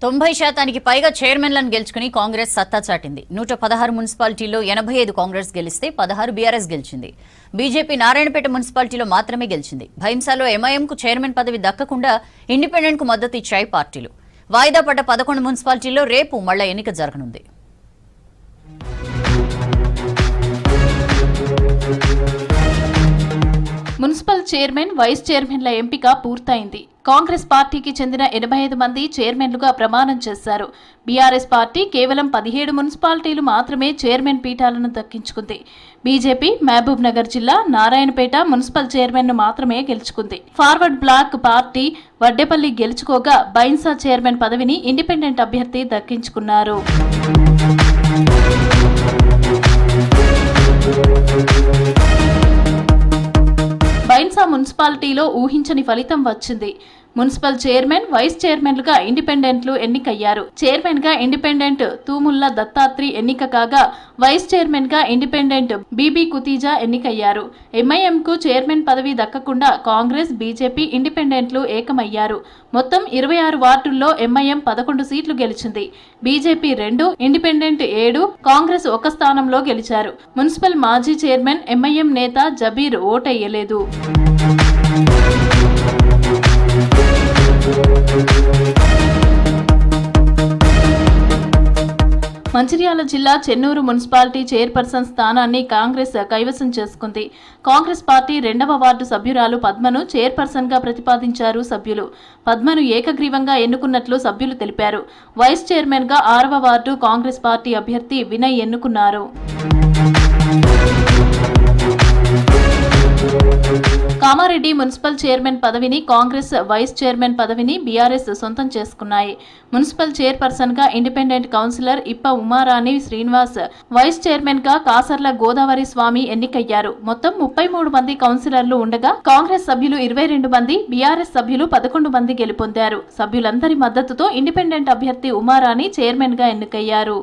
90% పైగా చైర్మన్లను గెలుచుకుని కాంగ్రెస్ సత్తా చాటింది. 116 మున్సిపాలిటీల్లో 85 కాంగ్రెస్ గెలిస్తే 16 బీఆర్ఎస్ గెలిచింది. బీజేపీ నారాయణపేట మున్సిపాలిటీలో మాత్రమే గెలిచింది. భైంసాలో ఎంఐఎంకు చైర్మన్ పదవి దక్కకుండా ఇండిపెండెంట్కు మద్దతు ఇచ్చాయి పార్టీలు. వాయిదా పడ్డ 11 మున్సిపాలిటీల్లో రేపు మళ్ల ఎన్నిక జరగనుంది. మున్సిపల్ చైర్మన్, వైస్ చైర్మన్ల ఎంపిక పూర్తయింది. కాంగ్రెస్ పార్టీకి చెందిన 85 మంది చైర్మన్లుగా ప్రమాణం చేశారు. బీఆర్ఎస్ పార్టీ కేవలం 17 మున్సిపాలిటీలు మాత్రమే చైర్మన్ పీఠాలను దక్కించుకుంది. బీజేపీ మహబూబ్ నగర్ జిల్లా నారాయణపేట మున్సిపల్ చైర్మన్ ను మాత్రమే గెలుచుకుంది. ఫార్వర్డ్ బ్లాక్ పార్టీ వడ్డేపల్లి గెలుచుకోగా బైన్సా చైర్మన్ పదవిని ఇండిపెండెంట్ అభ్యర్థి దక్కించుకున్నారు. బైన్సా మున్సిపాలిటీలో ఊహించని ఫలితం వచ్చింది. మున్సిపల్ చైర్మన్, వైస్ చైర్మన్లుగా ఇండిపెండెంట్లు ఎన్నికయ్యారు. చైర్మన్ గా ఇండిపెండెంట్ తూముల్లా దత్తాత్రి ఎన్నిక కాగా వైస్ చైర్మన్ గా ఇండిపెండెంట్ బీబీ కుతీజా ఎన్నికయ్యారు. ఎంఐఎంకు చైర్మన్ పదవి దక్కకుండా కాంగ్రెస్, బీజేపీ, ఇండిపెండెంట్లు ఏకమయ్యారు. మొత్తం 26 వార్డుల్లో ఎంఐఎం 11 సీట్లు గెలిచింది. బీజేపీ 2, ఇండిపెండెంట్ 7, కాంగ్రెస్ 1 స్థానంలో గెలిచారు. మున్సిపల్ మాజీ చైర్మన్ ఎంఐఎం నేత జబీర్ ఓటెయ్యలేదు. మంచిర్యాల జిల్లా చెన్నూరు మున్సిపాలిటీ చైర్పర్సన్ స్థానాన్ని కాంగ్రెస్ కైవసం చేసుకుంది. కాంగ్రెస్ పార్టీ 2వ వార్డు సభ్యురాలు పద్మను చైర్పర్సన్ గా ప్రతిపాదించారు సభ్యులు. పద్మను ఏకగ్రీవంగా ఎన్నుకున్నట్లు సభ్యులు తెలిపారు. వైస్ చైర్మన్ గా 6వ వార్డు కాంగ్రెస్ పార్టీ అభ్యర్థి వినయ్ ఎన్నుకున్నారు. కామారెడ్డి మున్సిపల్ చైర్మన్ పదవిని కాంగ్రెస్, వైస్ చైర్మన్ పదవిని బీఆర్ఎస్ సొంతం చేసుకున్నాయి. మున్సిపల్ చైర్పర్సన్ గా ఇండిపెండెంట్ కౌన్సిలర్ ఇప్ప ఉమారాణి శ్రీనివాస్, వైస్ చైర్మన్ గా కాసర్ల గోదావరి స్వామి ఎన్నికయ్యారు. మొత్తం 33 మంది కౌన్సిలర్లు ఉండగా కాంగ్రెస్ సభ్యులు 22 మంది, బీఆర్ఎస్ సభ్యులు 11 మంది గెలుపొందారు. సభ్యులందరి మద్దతుతో ఇండిపెండెంట్ అభ్యర్థి ఉమారాణి చైర్మన్ గా ఎన్నికయ్యారు.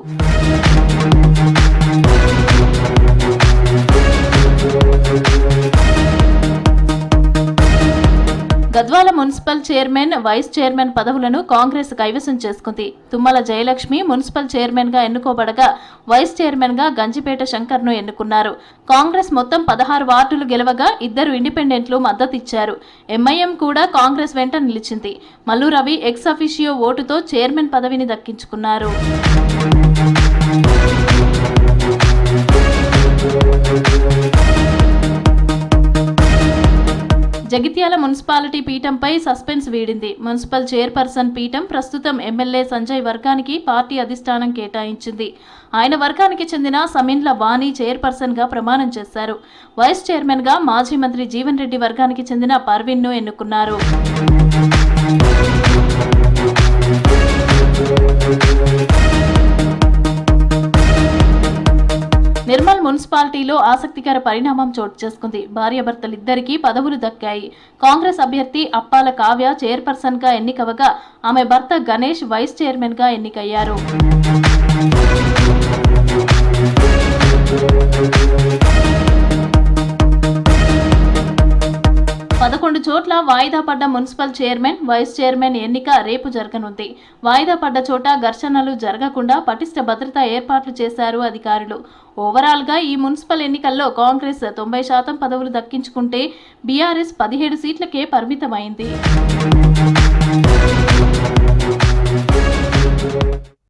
Gadwal municipal chairman, vice chairman పదవులను కాంగ్రెస్ కైవసం చేసుకుంది. తుమ్మల జయలక్ష్మి మున్సిపల్ చైర్మన్ గా ఎన్నుకోబడగా వైస్ చైర్మన్ గా గంజిపేట శంకర్ ను ఎన్నుకున్నారు. కాంగ్రెస్ మొత్తం 16 వార్డులు గెలవగా 2 ఇండిపెండెంట్లు మద్దతిచ్చారు. ఎంఐఎం కూడా కాంగ్రెస్ వెంట నిలిచింది. మల్లు రవి ఎక్స్ అఫిషియో ఓటుతో చైర్మన్ పదవిని దక్కించుకున్నారు. జగిత్యాల మున్సిపాలిటీ పీఠంపై సస్పెన్స్ వీడింది. మున్సిపల్ చైర్పర్సన్ పీఠం ప్రస్తుతం ఎమ్మెల్యే సంజయ్ వర్గానికి పార్టీ అధిష్టానం కేటాయించింది. ఆయన వర్గానికి చెందిన సమిన్ల వాణి చైర్పర్సన్ గా ప్రమాణం చేశారు. వైస్ చైర్మన్ గా మాజీ మంత్రి జీవన్ రెడ్డి వర్గానికి చెందిన పర్వీన్ ను ఎన్నుకున్నారు. నిర్మల్ మున్సిపాలిటీలో ఆసక్తికర పరిణామం చోటు చేసుకుంది. భార్యాభర్తలిద్దరికీ పదవులు దక్కాయి. కాంగ్రెస్ అభ్యర్థి అప్పాల కావ్య చైర్పర్సన్ గా ఎన్నికవగా ఆమె భర్త గణేష్ వైస్ చైర్మన్ గా ఎన్నికయ్యారు. చోట్ల వాయిదా పడ్డ మున్సిపల్ చైర్మన్, వైస్ చైర్మన్ ఎన్నిక రేపు జరగనుంది. వాయిదా పడ్డ చోట ఘర్షణలు జరగకుండా పటిష్ట భద్రతా ఏర్పాట్లు చేశారు అధికారులు. ఓవరాల్ గా ఈ మున్సిపల్ ఎన్నికల్లో కాంగ్రెస్ 90% పదవులు దక్కించుకుంటే బీఆర్ఎస్ 17 సీట్లకే పరిమితమైంది.